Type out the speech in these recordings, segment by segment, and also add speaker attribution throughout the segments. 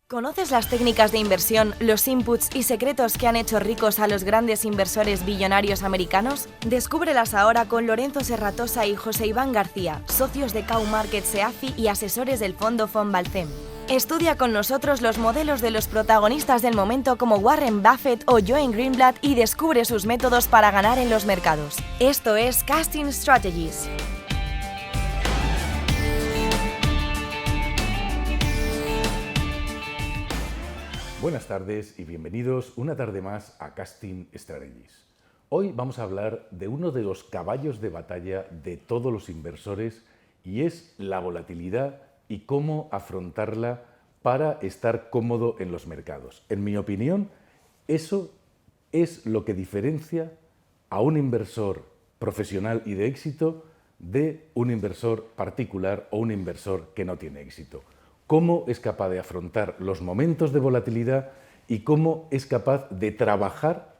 Speaker 1: ¿Conoces las técnicas de inversión, los inputs y secretos que han hecho ricos a los grandes inversores billonarios americanos? Descúbrelas ahora con Lorenzo Serratosa y José Iván García, socios de Cow Markets EAFI y asesores del fondo Fonbalcem. Estudia con nosotros los modelos de los protagonistas del momento como Warren Buffett o Joan Greenblatt y descubre sus métodos para ganar en los mercados. Esto es Casting Strategies.
Speaker 2: Buenas tardes y bienvenidos una tarde más a Casting Strategies. Hoy vamos a hablar de uno de los caballos de batalla de todos los inversores y es la volatilidad y cómo afrontarla para estar cómodo en los mercados. En mi opinión, eso es lo que diferencia a un inversor profesional y de éxito de un inversor particular o un inversor que no tiene éxito. Cómo es capaz de afrontar los momentos de volatilidad y cómo es capaz de trabajar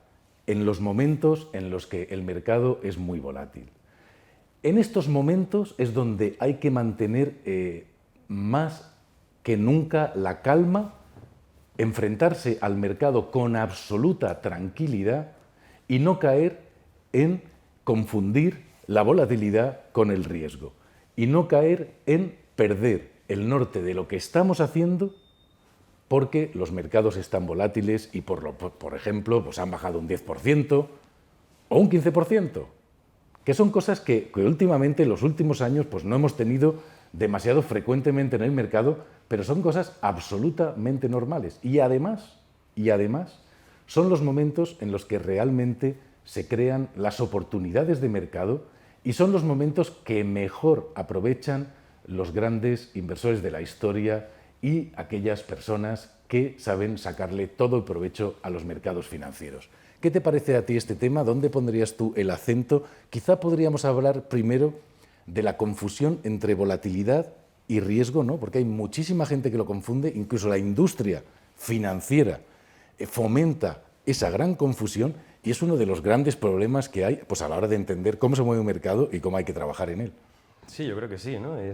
Speaker 2: en los momentos en los que el mercado es muy volátil. En estos momentos es donde hay que mantener más que nunca la calma, enfrentarse al mercado con absoluta tranquilidad y no caer en confundir la volatilidad con el riesgo y no caer en perder el norte de lo que estamos haciendo porque los mercados están volátiles y, por ejemplo, pues han bajado un 10% o un 15%, que son cosas que últimamente, en los últimos años, pues no hemos tenido demasiado frecuentemente en el mercado, pero son cosas absolutamente normales. Y además, son los momentos en los que realmente se crean las oportunidades de mercado y son los momentos que mejor aprovechan los grandes inversores de la historia y aquellas personas que saben sacarle todo el provecho a los mercados financieros. ¿Qué te parece a ti este tema? ¿Dónde pondrías tú el acento? Quizá podríamos hablar primero de la confusión entre volatilidad y riesgo, ¿no? Porque hay muchísima gente que lo confunde, incluso la industria financiera fomenta esa gran confusión y es uno de los grandes problemas que hay pues, a la hora de entender cómo se mueve un mercado y cómo hay que trabajar en él.
Speaker 3: Sí, yo creo que sí, ¿no? De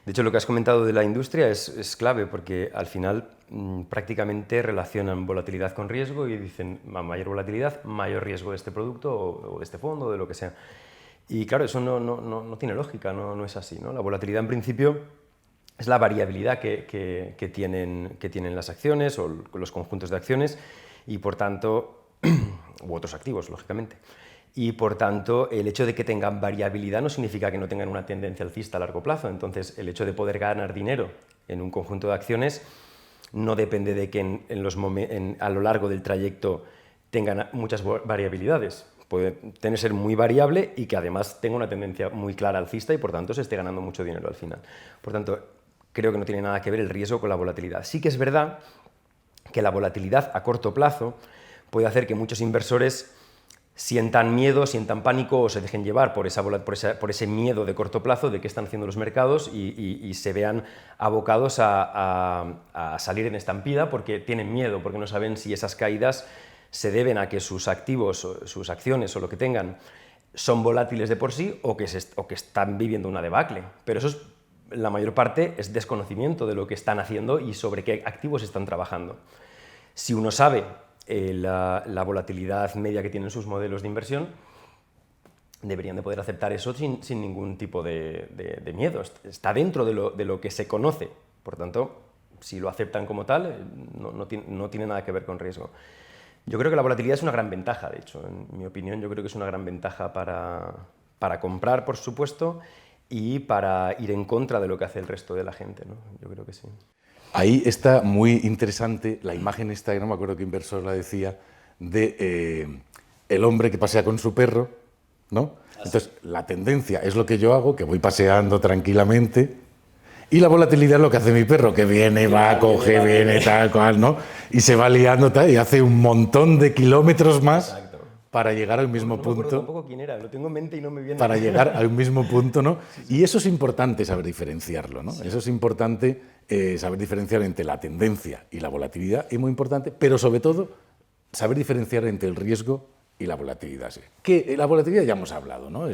Speaker 3: hecho, lo que has comentado de la industria es clave porque al final prácticamente relacionan volatilidad con riesgo y dicen mayor volatilidad, mayor riesgo de este producto o de este fondo o de lo que sea. Y claro, eso no tiene lógica, no es así, ¿no? La volatilidad en principio es la variabilidad que tienen las acciones o los conjuntos de acciones y por tanto, u otros activos, lógicamente. Y por tanto, el hecho de que tengan variabilidad no significa que no tengan una tendencia alcista a largo plazo. Entonces, el hecho de poder ganar dinero en un conjunto de acciones no depende de que a lo largo del trayecto tengan muchas variabilidades. Puede ser muy variable y que además tenga una tendencia muy clara alcista y por tanto se esté ganando mucho dinero al final. Por tanto, creo que no tiene nada que ver el riesgo con la volatilidad. Sí que es verdad que la volatilidad a corto plazo puede hacer que muchos inversores sientan miedo, sientan pánico o se dejen llevar por ese miedo de corto plazo de qué están haciendo los mercados y se vean abocados a salir en estampida porque tienen miedo, porque no saben si esas caídas se deben a que sus activos, sus acciones o lo que tengan son volátiles de por sí o que están viviendo una debacle. Pero eso la mayor parte es desconocimiento de lo que están haciendo y sobre qué activos están trabajando. Si uno sabe la volatilidad media que tienen sus modelos de inversión, deberían de poder aceptar eso sin ningún tipo de miedo. Está dentro de lo que se conoce. Por tanto, si lo aceptan como tal, no tiene nada que ver con riesgo. Yo creo que la volatilidad es una gran ventaja, de hecho. En mi opinión, yo creo que es una gran ventaja para comprar, por supuesto, y para ir en contra de lo que hace el resto de la gente, ¿no? Yo creo que sí.
Speaker 2: Ahí está muy interesante la imagen esta, que no me acuerdo qué inversor la decía, de el hombre que pasea con su perro, ¿no? Entonces, la tendencia es lo que yo hago, que voy paseando tranquilamente, y la volatilidad es lo que hace mi perro, que viene, va, coge, viene, tal, cual, ¿no? Y se va liando, tal, y hace un montón de kilómetros más.
Speaker 3: Exacto.
Speaker 2: Para llegar al mismo punto.
Speaker 3: No me acuerdo tampoco quién era, lo tengo en mente y no me viene.
Speaker 2: Para llegar al mismo punto, ¿no? Y eso es importante saber diferenciarlo, ¿no? Sí. Eso es importante saber diferenciar entre la tendencia y la volatilidad, es muy importante, pero sobre todo saber diferenciar entre el riesgo y la volatilidad. ¿Sí? Que la volatilidad ya hemos hablado, ¿no?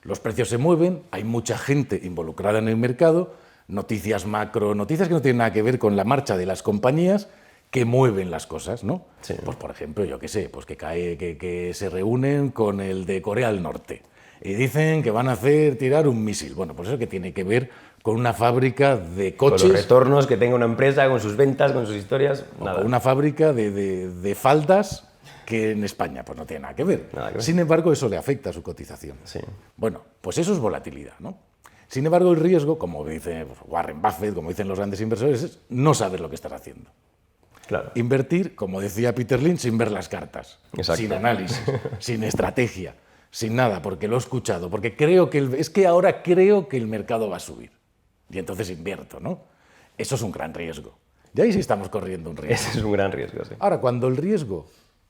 Speaker 2: Los precios se mueven, hay mucha gente involucrada en el mercado, noticias macro, noticias que no tienen nada que ver con la marcha de las compañías que mueven las cosas, ¿no?
Speaker 3: Sí.
Speaker 2: Pues por ejemplo, yo qué sé, pues que se reúnen con el de Corea del Norte y dicen que van a tirar un misil. Bueno, pues eso que tiene que ver con una fábrica de coches.
Speaker 3: Con los retornos que tenga una empresa, con sus ventas, con sus historias, nada.
Speaker 2: Con una fábrica de faldas que en España pues no tiene nada que ver.
Speaker 3: Nada que ver.
Speaker 2: Sin embargo, eso le afecta a su cotización.
Speaker 3: Sí.
Speaker 2: Bueno, pues eso es volatilidad, ¿no? Sin embargo, el riesgo, como dice Warren Buffett, como dicen los grandes inversores, es no saber lo que estás haciendo.
Speaker 3: Claro.
Speaker 2: Invertir, como decía Peter Lynch, sin ver las cartas,
Speaker 3: Exacto.
Speaker 2: sin análisis, sin estrategia, sin nada, porque lo he escuchado, porque es que ahora creo que el mercado va a subir. Y entonces invierto, ¿no? Eso es un gran riesgo. Y ahí sí estamos corriendo un riesgo.
Speaker 3: Ese es un gran riesgo, sí.
Speaker 2: Ahora, cuando el riesgo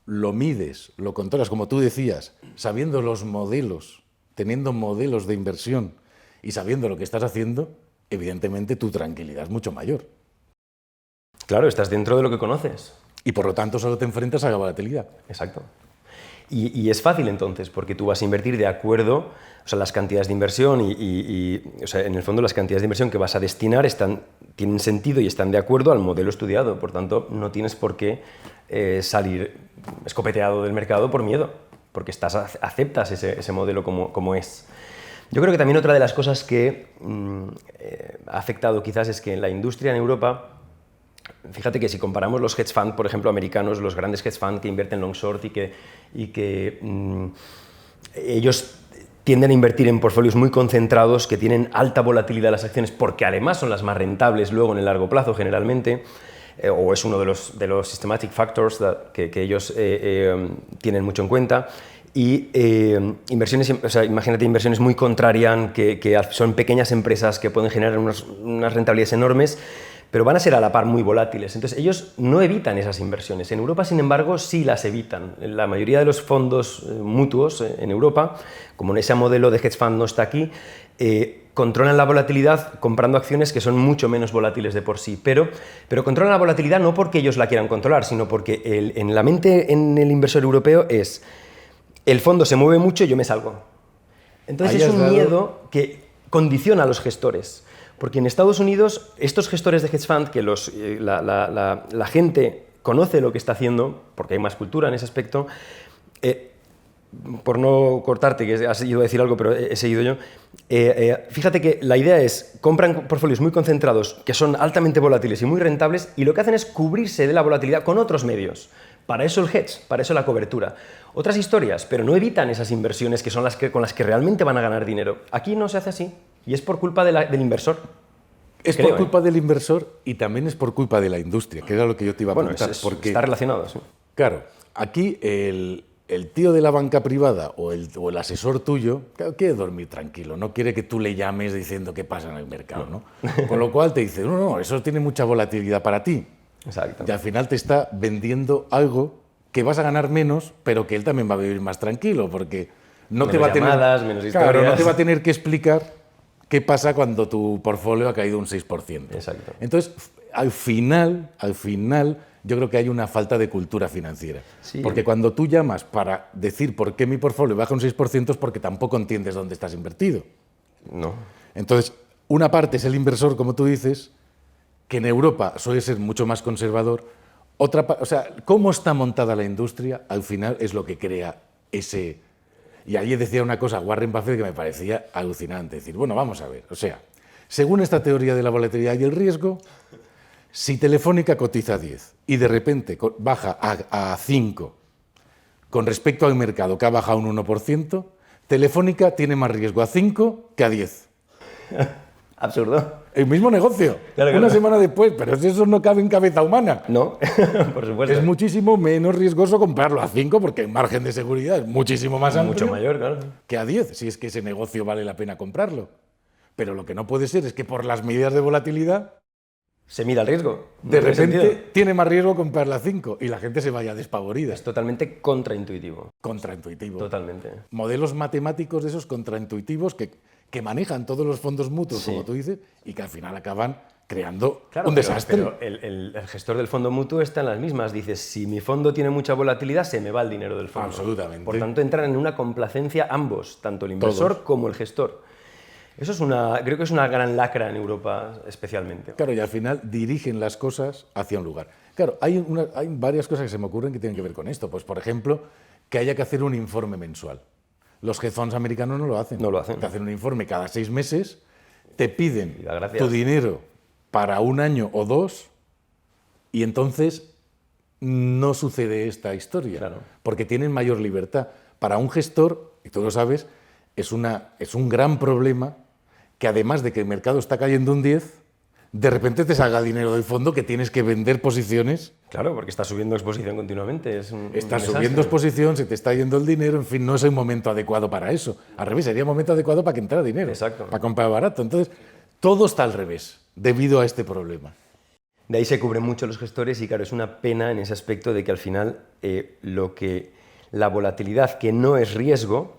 Speaker 2: lo mides, lo controlas, como tú decías, sabiendo los modelos, teniendo modelos de inversión y sabiendo lo que estás haciendo, evidentemente tu tranquilidad es mucho mayor.
Speaker 3: Claro, estás dentro de lo que conoces.
Speaker 2: Y por lo tanto solo te enfrentas a la volatilidad.
Speaker 3: Exacto. Y es fácil entonces, porque tú vas a invertir de acuerdo, o sea, las cantidades de inversión o sea, en el fondo las cantidades de inversión que vas a destinar tienen sentido y están de acuerdo al modelo estudiado. Por tanto, no tienes por qué salir escopeteado del mercado por miedo, porque aceptas ese modelo como es. Yo creo que también otra de las cosas que ha afectado quizás es que la industria en Europa, fíjate que si comparamos los hedge funds, por ejemplo, americanos, los grandes hedge funds que invierten long short y que ellos tienden a invertir en portfolios muy concentrados que tienen alta volatilidad de las acciones porque además son las más rentables luego en el largo plazo generalmente, o es uno de los systematic factors que ellos tienen mucho en cuenta. Y inversiones, o sea, imagínate inversiones muy contrarian, que son pequeñas empresas que pueden generar unas rentabilidades enormes, pero van a ser a la par muy volátiles. Entonces ellos no evitan esas inversiones. En Europa, sin embargo, sí las evitan. La mayoría de los fondos mutuos en Europa, como ese modelo de hedge fund no está aquí, controlan la volatilidad comprando acciones que son mucho menos volátiles de por sí. Pero controlan la volatilidad no porque ellos la quieran controlar, sino porque en la mente en el inversor europeo es: el fondo se mueve mucho y yo me salgo. Entonces es un miedo que condiciona a los gestores. Porque en Estados Unidos, estos gestores de hedge fund, que la gente conoce lo que está haciendo, porque hay más cultura en ese aspecto, por no cortarte, que has ido a decir algo, pero he seguido yo, fíjate que la idea es, compran portfolios muy concentrados, que son altamente volátiles y muy rentables, y lo que hacen es cubrirse de la volatilidad con otros medios. Para eso el hedge, para eso la cobertura. Otras historias, pero no evitan esas inversiones que son con las que realmente van a ganar dinero. Aquí no se hace así, y es por culpa del inversor.
Speaker 2: Es por culpa del inversor y también es por culpa de la industria, que era lo que yo te iba a preguntar. Porque,
Speaker 3: está relacionado, sí.
Speaker 2: Claro, aquí el tío de la banca privada o el asesor tuyo quiere dormir tranquilo, no quiere que tú le llames diciendo qué pasa en el mercado, ¿no? Con lo cual te dice, no, eso tiene mucha volatilidad para ti.
Speaker 3: Exacto.
Speaker 2: Y al final te está vendiendo algo que vas a ganar menos, pero que él también va a vivir más tranquilo, porque no te va a tener
Speaker 3: menos historias.
Speaker 2: Claro, no te va a tener que explicar qué pasa cuando tu portfolio ha caído un 6%.
Speaker 3: Exacto.
Speaker 2: Entonces, al final, yo creo que hay una falta de cultura financiera.
Speaker 3: Sí.
Speaker 2: Porque cuando tú llamas para decir por qué mi portfolio baja un 6% es porque tampoco entiendes dónde estás invertido.
Speaker 3: No.
Speaker 2: Entonces, una parte es el inversor, como tú dices, que en Europa suele ser mucho más conservador. O sea, cómo está montada la industria, al final es lo que crea ese... Y ahí decía una cosa, Warren Buffett, que me parecía alucinante. Decir, bueno, vamos a ver, o sea, según esta teoría de la volatilidad y el riesgo, si Telefónica cotiza a 10 y de repente baja a 5 con respecto al mercado que ha bajado un 1%, Telefónica tiene más riesgo a 5 que a 10.
Speaker 3: Absurdo.
Speaker 2: El mismo negocio,
Speaker 3: claro.
Speaker 2: Una semana después, pero eso no cabe en cabeza humana.
Speaker 3: No, por supuesto.
Speaker 2: Es muchísimo menos riesgoso comprarlo a 5 porque el margen de seguridad es muchísimo más amplio.
Speaker 3: Mucho mayor, claro.
Speaker 2: Que a 10, si es que ese negocio vale la pena comprarlo. Pero lo que no puede ser es que por las medidas de volatilidad
Speaker 3: se mira el riesgo.
Speaker 2: De repente tiene más riesgo comprarla a 5 y la gente se vaya despavorida.
Speaker 3: Es totalmente contraintuitivo.
Speaker 2: Contraintuitivo.
Speaker 3: Totalmente.
Speaker 2: Modelos matemáticos de esos contraintuitivos que manejan todos los fondos mutuos,
Speaker 3: sí,
Speaker 2: como tú dices, y que al final acaban creando
Speaker 3: claro,
Speaker 2: un desastre.
Speaker 3: Pero el gestor del fondo mutuo está en las mismas. Dices, si mi fondo tiene mucha volatilidad, se me va el dinero del fondo.
Speaker 2: Absolutamente.
Speaker 3: Por tanto, entran en una complacencia ambos, tanto el inversor como el gestor. Eso creo que es una gran lacra en Europa especialmente.
Speaker 2: Claro, y al final dirigen las cosas hacia un lugar. Claro, hay varias cosas que se me ocurren que tienen que ver con esto. Pues, por ejemplo, que haya que hacer un informe mensual. Los hedge funds americanos no lo hacen.
Speaker 3: No lo hacen.
Speaker 2: Te hacen un informe cada 6 meses, te piden
Speaker 3: Gracias.
Speaker 2: tu dinero para 1 año o 2 y entonces no sucede esta historia.
Speaker 3: Claro.
Speaker 2: Porque tienen mayor libertad. Para un gestor, y tú lo sabes, es un gran problema que además de que el mercado está cayendo un 10, de repente te salga dinero del fondo que tienes que vender posiciones.
Speaker 3: Claro, porque está subiendo exposición continuamente.
Speaker 2: Estás subiendo exposición, se te está yendo el dinero, en fin, no es el momento adecuado para eso. Al revés, sería el momento adecuado para que entrara dinero.
Speaker 3: Exacto.
Speaker 2: Para comprar barato. Entonces, todo está al revés, debido a este problema.
Speaker 3: De ahí se cubren mucho los gestores y claro, es una pena en ese aspecto de que al final la volatilidad que no es riesgo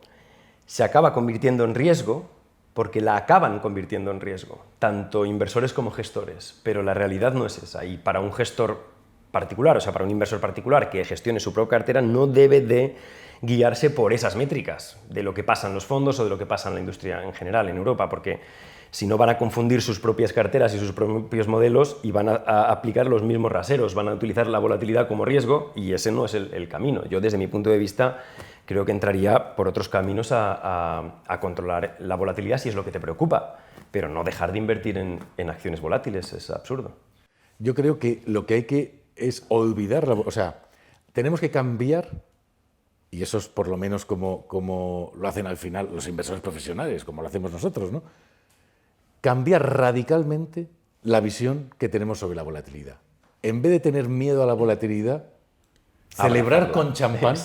Speaker 3: se acaba convirtiendo en riesgo porque la acaban convirtiendo en riesgo, tanto inversores como gestores, pero la realidad no es esa. Y para un gestor particular, o sea, para un inversor particular que gestione su propia cartera, no debe de guiarse por esas métricas de lo que pasa en los fondos o de lo que pasa en la industria en general en Europa, porque si no van a confundir sus propias carteras y sus propios modelos y van a aplicar los mismos raseros, van a utilizar la volatilidad como riesgo y ese no es el camino. Yo, desde mi punto de vista, creo que entraría por otros caminos a controlar la volatilidad si es lo que te preocupa, pero no dejar de invertir en acciones volátiles, es absurdo.
Speaker 2: Yo creo que lo que hay que es olvidar, o sea, tenemos que cambiar, y eso es por lo menos como lo hacen al final los inversores profesionales, como lo hacemos nosotros, ¿no? Cambiar radicalmente la visión que tenemos sobre la volatilidad. En vez de tener miedo a la volatilidad, celebrar con champán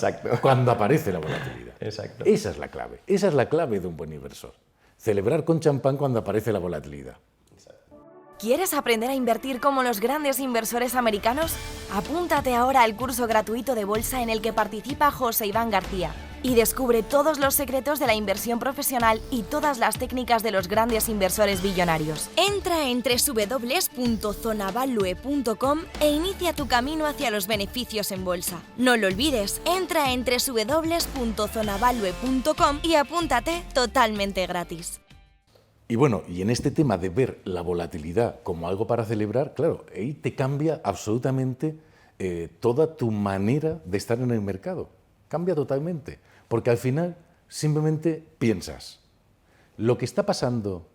Speaker 2: cuando aparece la volatilidad.
Speaker 3: Exacto.
Speaker 2: Esa es la clave. Esa es la clave de un buen inversor. Celebrar con champán cuando aparece la volatilidad.
Speaker 1: ¿Quieres aprender a invertir como los grandes inversores americanos? Apúntate ahora al curso gratuito de bolsa en el que participa José Iván García y descubre todos los secretos de la inversión profesional y todas las técnicas de los grandes inversores billonarios. Entra en www.zonavalue.com e inicia tu camino hacia los beneficios en bolsa. No lo olvides, entra en www.zonavalue.com y apúntate totalmente gratis.
Speaker 2: Y bueno, y en este tema de ver la volatilidad como algo para celebrar, claro, ahí te cambia absolutamente toda tu manera de estar en el mercado. Cambia totalmente. Porque al final simplemente piensas, ¿lo que está pasando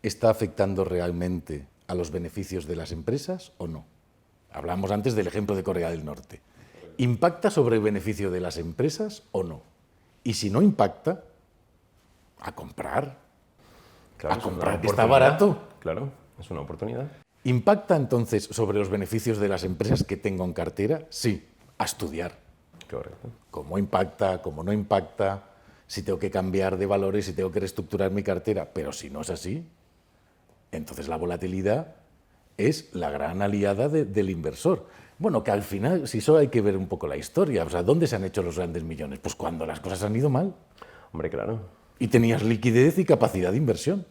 Speaker 2: está afectando realmente a los beneficios de las empresas o no? Hablamos antes del ejemplo de Corea del Norte. ¿Impacta sobre el beneficio de las empresas o no? Y si no impacta, a comprar.
Speaker 3: Claro,
Speaker 2: A comprar, que está barato.
Speaker 3: Claro, es una oportunidad.
Speaker 2: ¿Impacta entonces sobre los beneficios de las empresas que tengo en cartera? Sí, a estudiar.
Speaker 3: Correcto.
Speaker 2: ¿Cómo impacta? ¿Cómo no impacta? Si tengo que cambiar de valores, si tengo que reestructurar mi cartera. Pero si no es así, entonces la volatilidad es la gran aliada del inversor. Bueno, que al final, si eso hay que ver un poco la historia. O sea, ¿dónde se han hecho los grandes millones? Pues cuando las cosas han ido mal.
Speaker 3: Hombre, claro.
Speaker 2: Y tenías liquidez y capacidad de inversión.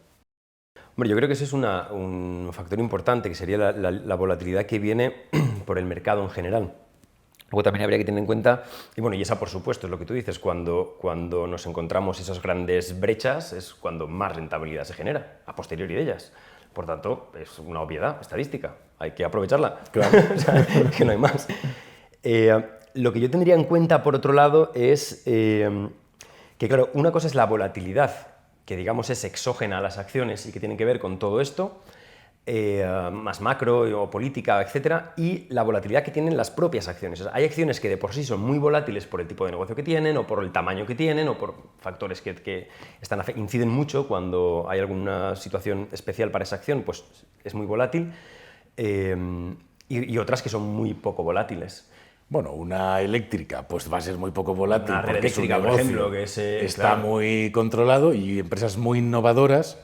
Speaker 3: Hombre, yo creo que ese es un factor importante, que sería la volatilidad que viene por el mercado en general. Luego también habría que tener en cuenta, y bueno, y esa por supuesto es lo que tú dices, cuando nos encontramos esas grandes brechas es cuando más rentabilidad se genera, a posteriori de ellas. Por tanto, es una obviedad estadística, hay que aprovecharla.
Speaker 2: Claro.
Speaker 3: O sea, que no hay más. Lo que yo tendría en cuenta, por otro lado, es que, claro, una cosa es la volatilidad, que digamos es exógena a las acciones y que tiene que ver con todo esto, más macro o política, etcétera, y la volatilidad que tienen las propias acciones. O sea, hay acciones que de por sí son muy volátiles por el tipo de negocio que tienen, o por el tamaño que tienen, o por factores que inciden mucho cuando hay alguna situación especial para esa acción, pues es muy volátil, y otras que son muy poco volátiles.
Speaker 2: Bueno, una eléctrica pues va a ser muy poco volátil.
Speaker 3: Una red
Speaker 2: porque
Speaker 3: eléctrica,
Speaker 2: su
Speaker 3: por
Speaker 2: negocio
Speaker 3: ejemplo, que
Speaker 2: está
Speaker 3: claro,
Speaker 2: muy controlado, y empresas muy innovadoras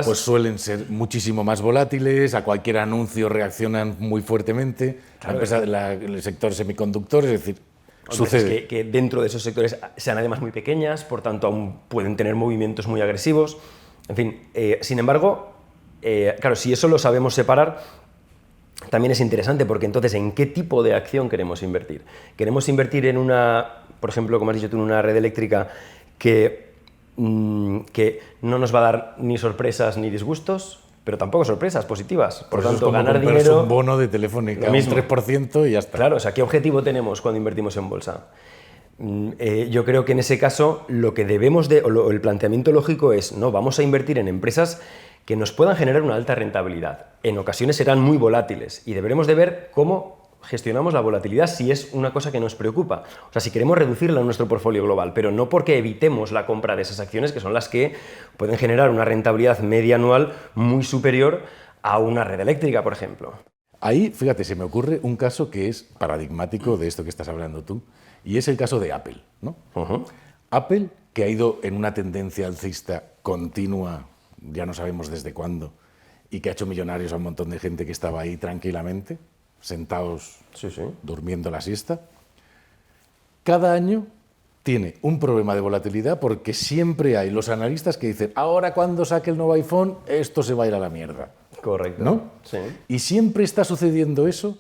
Speaker 2: pues suelen ser muchísimo más volátiles, a cualquier anuncio reaccionan muy fuertemente.
Speaker 3: Claro,
Speaker 2: el sector semiconductor, es decir, sucede.
Speaker 3: que dentro de esos sectores sean además muy pequeñas, por tanto aún pueden tener movimientos muy agresivos. En fin, sin embargo, claro, si eso lo sabemos separar, también es interesante, porque entonces, ¿en qué tipo de acción queremos invertir? ¿Queremos invertir en una, por ejemplo, como has dicho tú, en una red eléctrica que que no nos va a dar ni sorpresas ni disgustos, pero tampoco sorpresas positivas. Por
Speaker 2: Pues
Speaker 3: tanto,
Speaker 2: es como
Speaker 3: ganar
Speaker 2: comprarse
Speaker 3: dinero...
Speaker 2: un bono de Telefónica,
Speaker 3: Lo mismo.
Speaker 2: un 3% y ya está.
Speaker 3: Claro, o sea, ¿qué objetivo tenemos cuando invertimos en bolsa? Yo creo que en ese caso lo que debemos de, o el planteamiento lógico es, no, vamos a invertir en empresas que nos puedan generar una alta rentabilidad. En ocasiones serán muy volátiles y deberemos de ver cómo gestionamos la volatilidad si es una cosa que nos preocupa. O sea, si queremos reducirla en nuestro portfolio global, pero no porque evitemos la compra de esas acciones que son las que pueden generar una rentabilidad media anual muy superior a una red eléctrica, por ejemplo.
Speaker 2: Ahí, fíjate, se me ocurre un caso que es paradigmático de esto que estás hablando tú, y es el caso de Apple, ¿no? Apple, que ha ido en una tendencia alcista continua, ya no sabemos desde cuándo, y que ha hecho millonarios a un montón de gente que estaba ahí tranquilamente, sentados, durmiendo la siesta, cada año tiene un problema de volatilidad porque siempre hay los analistas que dicen, ahora cuando saque el nuevo iPhone, esto se va a ir a la mierda.
Speaker 3: Correcto.
Speaker 2: ¿No?
Speaker 3: Sí.
Speaker 2: Y siempre está sucediendo eso,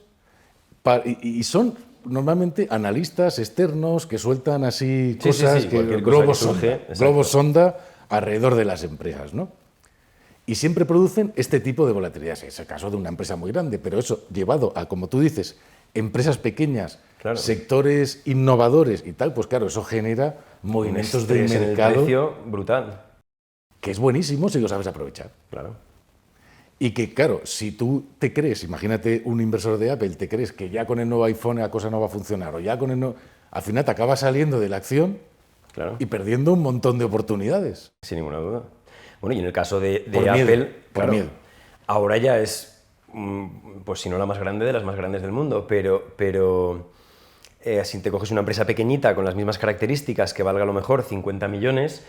Speaker 2: y son normalmente analistas externos que sueltan así cosas, que
Speaker 3: cualquier cosa
Speaker 2: globos
Speaker 3: que surge,
Speaker 2: sonda, globos sonda alrededor de las empresas, ¿no? Y siempre producen este tipo de volatilidad. Es el caso de una empresa muy grande, pero eso llevado a, como tú dices, empresas pequeñas,
Speaker 3: Claro.
Speaker 2: sectores innovadores y tal, pues claro, eso genera movimientos del
Speaker 3: Estrés en el
Speaker 2: mercado
Speaker 3: precio brutal.
Speaker 2: que es buenísimo si lo sabes aprovechar.
Speaker 3: Claro.
Speaker 2: Y que, claro, si tú te crees, imagínate un inversor de Apple, te crees que ya con el nuevo iPhone la cosa no va a funcionar, o ya con el nuevo... Al final te acabas saliendo de la acción
Speaker 3: Claro.
Speaker 2: y perdiendo un montón de oportunidades.
Speaker 3: Sin ninguna duda. Bueno, y en el caso de
Speaker 2: Por
Speaker 3: Apple,
Speaker 2: miedo, por
Speaker 3: claro,
Speaker 2: miedo.
Speaker 3: ahora ya es, pues si no la más grande, de las más grandes del mundo, pero si te coges una empresa pequeñita con las mismas características que valga a lo mejor 50 millones,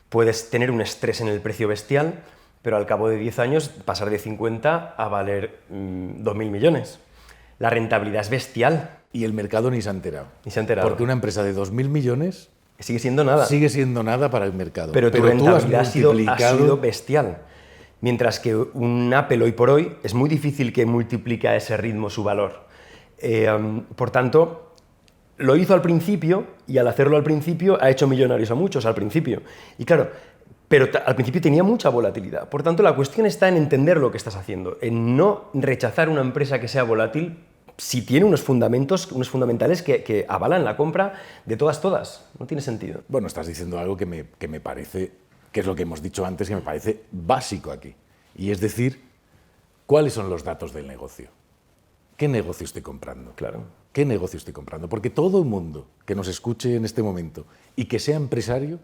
Speaker 3: puedes tener un estrés en el precio bestial, pero al cabo de 10 años pasar de 50 a valer 2.000 millones. La rentabilidad es bestial.
Speaker 2: Y el mercado ni se ha enterado.
Speaker 3: Ni se ha enterado.
Speaker 2: Porque una empresa de 2.000 millones
Speaker 3: Sigue siendo nada.
Speaker 2: sigue siendo nada para el mercado.
Speaker 3: Pero tu
Speaker 2: tú has
Speaker 3: rentabilidad ha sido
Speaker 2: multiplicado...
Speaker 3: bestial. Mientras que un Apple hoy por hoy es muy difícil que multiplique a ese ritmo su valor. Por tanto, lo hizo al principio y al hacerlo al principio ha hecho millonarios a muchos al principio. Y claro, pero al principio tenía mucha volatilidad. Por tanto, la cuestión está en entender lo que estás haciendo, en no rechazar una empresa que sea volátil si tiene unos fundamentales que avalan la compra de todas. No tiene sentido.
Speaker 2: Bueno, estás diciendo algo que me parece, que es lo que hemos dicho antes, que me parece básico aquí. Y es decir, ¿cuáles son los datos del negocio? ¿Qué negocio estoy comprando?
Speaker 3: Claro.
Speaker 2: ¿Qué negocio estoy comprando? Porque todo el mundo que nos escuche en este momento y que sea empresario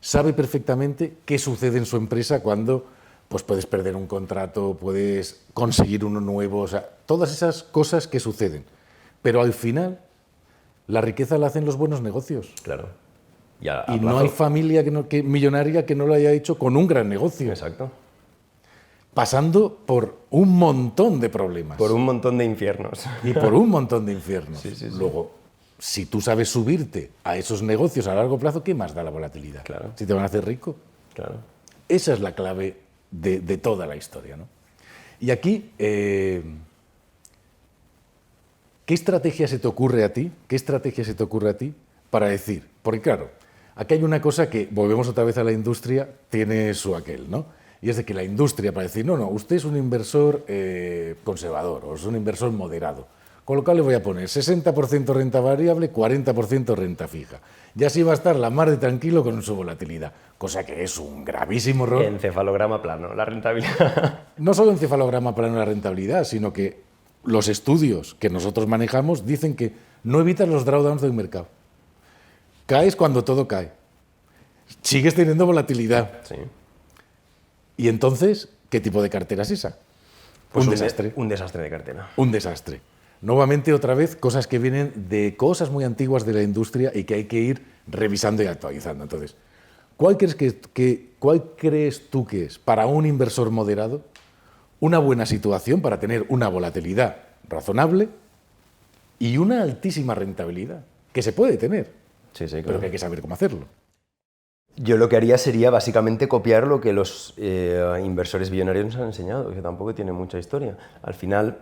Speaker 2: sabe perfectamente qué sucede en su empresa cuando pues puedes perder un contrato, puedes conseguir uno nuevo, o sea, todas esas cosas que suceden. Pero al final, la riqueza la hacen los buenos negocios.
Speaker 3: Claro.
Speaker 2: Y no hay familia millonaria que no lo haya hecho con un gran negocio.
Speaker 3: Exacto.
Speaker 2: Pasando por un montón de problemas.
Speaker 3: Por un montón de infiernos.
Speaker 2: Y por un montón de infiernos.
Speaker 3: Sí.
Speaker 2: Luego, si tú sabes subirte a esos negocios a largo plazo, ¿qué más da la volatilidad?
Speaker 3: Claro.
Speaker 2: Si te van a hacer rico.
Speaker 3: Claro.
Speaker 2: Esa es la clave de toda la historia, ¿no? Y aquí, ¿qué estrategia se te ocurre a ti? ¿Qué estrategia se te ocurre a ti para decir? Porque claro, aquí hay una cosa que, volvemos otra vez a la industria, tiene su aquel, ¿no? Y es de que la industria, para decir, no, usted es un inversor conservador o es un inversor moderado, con lo cual le voy a poner 60% renta variable, 40% renta fija. Y así va a estar la mar de tranquilo con su volatilidad, cosa que es un gravísimo error.
Speaker 3: Encefalograma plano, la rentabilidad.
Speaker 2: No solo encefalograma plano la rentabilidad, sino que los estudios que nosotros manejamos dicen que no evitas los drawdowns del mercado. Caes cuando todo cae. Sigues teniendo volatilidad.
Speaker 3: Sí.
Speaker 2: Y entonces, ¿qué tipo de cartera es esa?
Speaker 3: Pues
Speaker 2: un desastre.
Speaker 3: Un desastre de cartera.
Speaker 2: Un desastre. Nuevamente, otra vez, cosas que vienen de cosas muy antiguas de la industria y que hay que ir revisando y actualizando. Entonces, ¿cuál crees tú que es, para un inversor moderado, una buena situación para tener una volatilidad razonable y una altísima rentabilidad? Que se puede tener,
Speaker 3: Sí, claro.
Speaker 2: pero que hay que saber cómo hacerlo.
Speaker 3: Yo lo que haría sería básicamente copiar lo que los inversores billonarios nos han enseñado, que tampoco tiene mucha historia. Al final,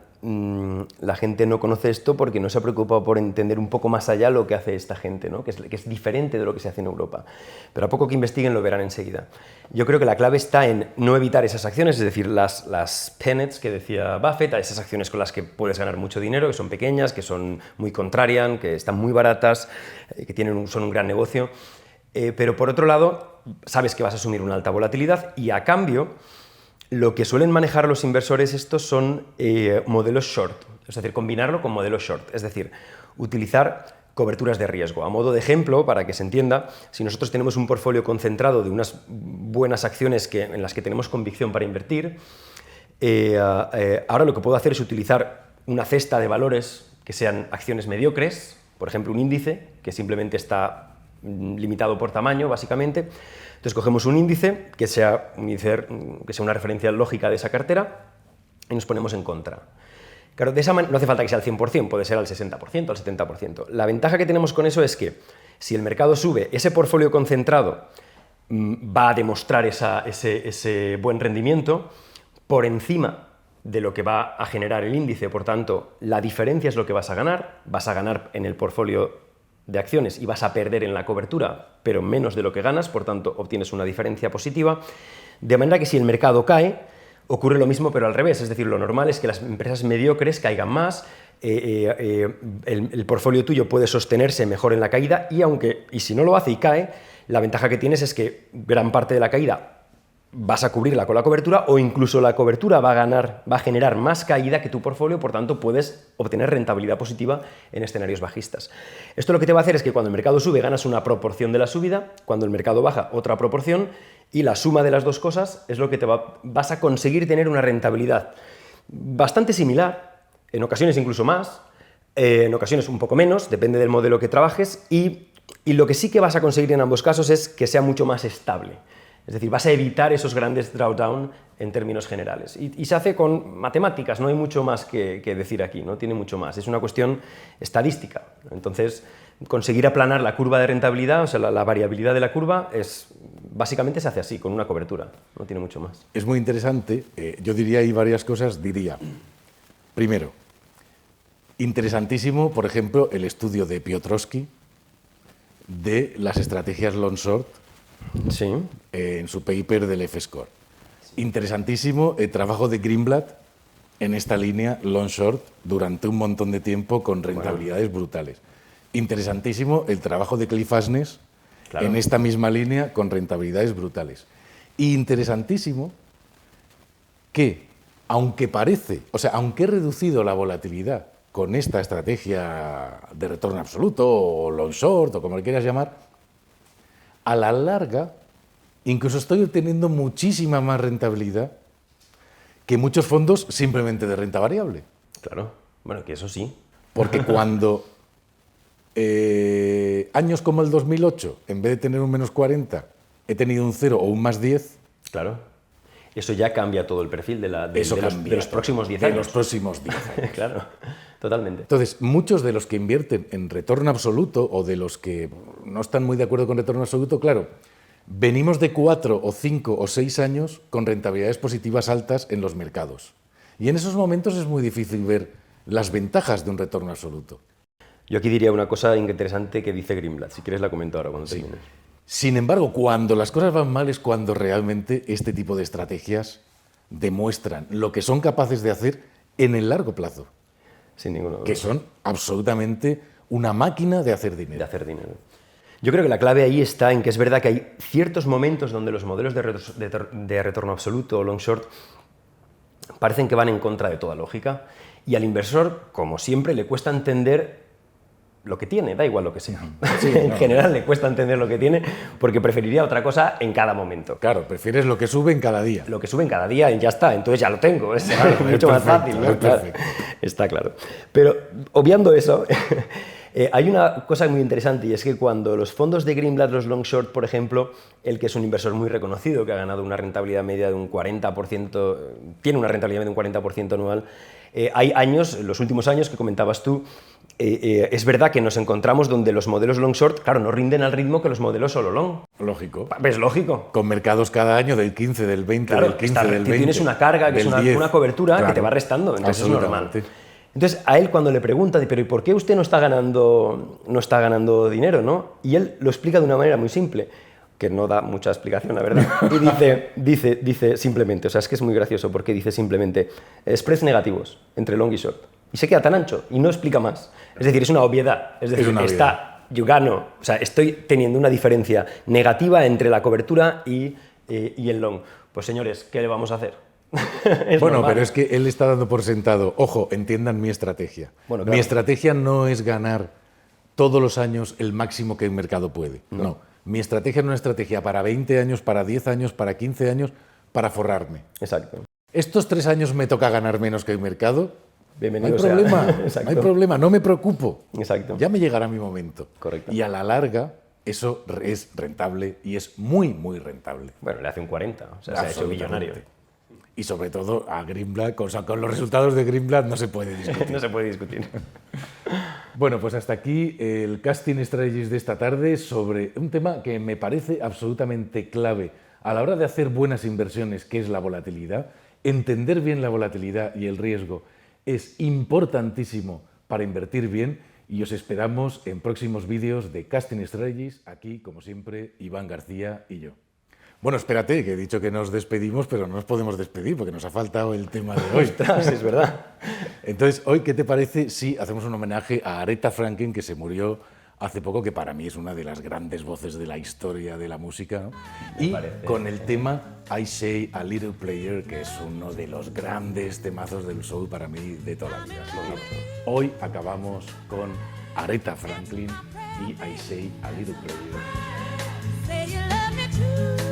Speaker 3: la gente no conoce esto porque no se ha preocupado por entender un poco más allá lo que hace esta gente, ¿no? que es diferente de lo que se hace en Europa. Pero a poco que investiguen lo verán enseguida. Yo creo que la clave está en no evitar esas acciones, es decir, las pennets que decía Buffett, esas acciones con las que puedes ganar mucho dinero, que son pequeñas, que son muy contrarian, que están muy baratas, que son un gran negocio. Pero por otro lado, sabes que vas a asumir una alta volatilidad y a cambio, lo que suelen manejar los inversores estos son modelos short, es decir, combinarlo con modelos short, es decir, utilizar coberturas de riesgo. A modo de ejemplo, para que se entienda, si nosotros tenemos un portfolio concentrado de unas buenas acciones en las que tenemos convicción para invertir, ahora lo que puedo hacer es utilizar una cesta de valores que sean acciones mediocres, por ejemplo, un índice que simplemente está limitado por tamaño, básicamente. Entonces cogemos un índice que sea una referencia lógica de esa cartera y nos ponemos en contra. Claro, de esa manera no hace falta que sea al 100%, puede ser al 60%, al 70%. La ventaja que tenemos con eso es que si el mercado sube, ese portfolio concentrado va a demostrar ese buen rendimiento por encima de lo que va a generar el índice. Por tanto, la diferencia es lo que vas a ganar en el portfolio de acciones y vas a perder en la cobertura, pero menos de lo que ganas, por tanto obtienes una diferencia positiva, de manera que si el mercado cae, ocurre lo mismo pero al revés, es decir, lo normal es que las empresas mediocres caigan más, el portfolio tuyo puede sostenerse mejor en la caída y si no lo hace y cae, la ventaja que tienes es que gran parte de la caída vas a cubrirla con la cobertura o incluso la cobertura va a generar más caída que tu portfolio, por tanto puedes obtener rentabilidad positiva en escenarios bajistas. Esto lo que te va a hacer es que cuando el mercado sube ganas una proporción de la subida, cuando el mercado baja otra proporción y la suma de las dos cosas es lo que vas a conseguir tener una rentabilidad bastante similar, en ocasiones incluso más, en ocasiones un poco menos, depende del modelo que trabajes y lo que sí que vas a conseguir en ambos casos es que sea mucho más estable. Es decir, vas a evitar esos grandes drawdown en términos generales. Y se hace con matemáticas, no hay mucho más que decir aquí, no tiene mucho más. Es una cuestión estadística. Entonces, conseguir aplanar la curva de rentabilidad, o sea, la variabilidad de la curva, básicamente se hace así, con una cobertura. No tiene mucho más.
Speaker 2: Es muy interesante. Yo diría ahí varias cosas. Primero, interesantísimo, por ejemplo, el estudio de Piotrowski de las estrategias long short,
Speaker 3: sí,
Speaker 2: en su paper del F-Score. Interesantísimo el trabajo de Greenblatt en esta línea long short durante un montón de tiempo con rentabilidades brutales. Interesantísimo el trabajo de Cliff Asness en esta misma línea con rentabilidades brutales. Y interesantísimo que, aunque he reducido la volatilidad con esta estrategia de retorno absoluto o long short o como le quieras llamar, a la larga, incluso estoy obteniendo muchísima más rentabilidad que muchos fondos simplemente de renta variable.
Speaker 3: Claro, bueno, que eso sí.
Speaker 2: Porque cuando años como el 2008, en vez de tener un menos 40, he tenido un 0 o un más 10...
Speaker 3: Claro. Eso ya cambia todo el perfil de los próximos 10 años.
Speaker 2: De los próximos 10 años.
Speaker 3: Claro, totalmente.
Speaker 2: Entonces, muchos de los que invierten en retorno absoluto o de los que no están muy de acuerdo con retorno absoluto, claro, venimos de 4 o 5 o 6 años con rentabilidades positivas altas en los mercados. Y en esos momentos es muy difícil ver las ventajas de un retorno absoluto.
Speaker 3: Yo aquí diría una cosa interesante que dice Greenblatt. Si quieres la comento ahora cuando termines.
Speaker 2: Sin embargo, cuando las cosas van mal es cuando realmente este tipo de estrategias demuestran lo que son capaces de hacer en el largo plazo.
Speaker 3: Sin ninguna duda.
Speaker 2: Que son absolutamente una máquina de hacer dinero.
Speaker 3: De hacer dinero. Yo creo que la clave ahí está en que es verdad que hay ciertos momentos donde los modelos de retorno absoluto o long short parecen que van en contra de toda lógica y al inversor, como siempre, le cuesta entender lo que tiene, da igual lo que sea. Sí, en general le cuesta entender lo que tiene porque preferiría otra cosa en cada momento.
Speaker 2: Claro, prefieres lo que sube en cada día.
Speaker 3: Lo que sube en cada día y ya está, entonces ya lo tengo, es mucho más fácil, ¿no? Claro, está claro. Pero obviando eso, hay una cosa muy interesante y es que cuando los fondos de Greenblatt, los long short, por ejemplo, el que es un inversor muy reconocido, que ha ganado una rentabilidad media de un 40%, tiene una rentabilidad media de un 40% anual, hay años, los últimos años que comentabas tú, es verdad que nos encontramos donde los modelos long short, claro, no rinden al ritmo que los modelos solo long.
Speaker 2: Lógico.
Speaker 3: Es lógico.
Speaker 2: Con mercados cada año del 15, del 20,
Speaker 3: Claro,
Speaker 2: del 15, del 20.
Speaker 3: tienes una carga, que es
Speaker 2: del 10.
Speaker 3: una cobertura
Speaker 2: Claro,
Speaker 3: que te va restando, entonces es normal.
Speaker 2: absolutamente.
Speaker 3: Entonces, a él cuando le pregunta, pero ¿y por qué usted no está ganando dinero, no? Y él lo explica de una manera muy simple, que no da mucha explicación, la verdad. Y dice simplemente, o sea, es que es muy gracioso, porque dice simplemente, spreads negativos entre long y short. Y se queda tan ancho y no explica más. Es decir, es una obviedad. Es decir, yo gano, o sea, estoy teniendo una diferencia negativa entre la cobertura y el long. Pues señores, ¿qué le vamos a hacer?
Speaker 2: Bueno,
Speaker 3: normal.
Speaker 2: pero es que él está dando por sentado, ojo, entiendan mi estrategia.
Speaker 3: Bueno, claro.
Speaker 2: Mi estrategia no es ganar todos los años el máximo que el mercado puede. No. Mi estrategia es una estrategia para 20 años, para 10 años, para 15 años, para forrarme.
Speaker 3: Exacto.
Speaker 2: Estos 3 años me toca ganar menos que el mercado.
Speaker 3: Bienvenido
Speaker 2: No hay problema,
Speaker 3: Exacto.
Speaker 2: no hay problema, no me preocupo.
Speaker 3: Exacto.
Speaker 2: Ya me llegará mi momento.
Speaker 3: Correcto.
Speaker 2: Y a la larga, eso es rentable y es muy, muy rentable.
Speaker 3: Bueno, le hace un 40, o sea, se ha hecho
Speaker 2: Absolutamente.
Speaker 3: millonario.
Speaker 2: Y sobre todo a Greenblatt, o sea, con los resultados de Greenblatt no se puede discutir.
Speaker 3: No se puede discutir.
Speaker 2: Bueno, pues hasta aquí el Casting Strategies de esta tarde sobre un tema que me parece absolutamente clave a la hora de hacer buenas inversiones, que es la volatilidad. Entender bien la volatilidad y el riesgo es importantísimo para invertir bien y os esperamos en próximos vídeos de Casting Strategies, aquí, como siempre, Iván García y yo. Bueno, espérate, que he dicho que nos despedimos, pero no nos podemos despedir porque nos ha faltado el tema de hoy.
Speaker 3: Ostras, es verdad.
Speaker 2: Entonces, hoy, ¿qué te parece si hacemos un homenaje a Aretha Franklin, que se murió hace poco, que para mí es una de las grandes voces de la historia de la música, ¿no? Y con el tema I Say a Little Player, que es uno de los grandes temazos del soul para mí de toda la vida. Hoy acabamos con Aretha Franklin y I Say a Little Player.
Speaker 4: Say you love me too.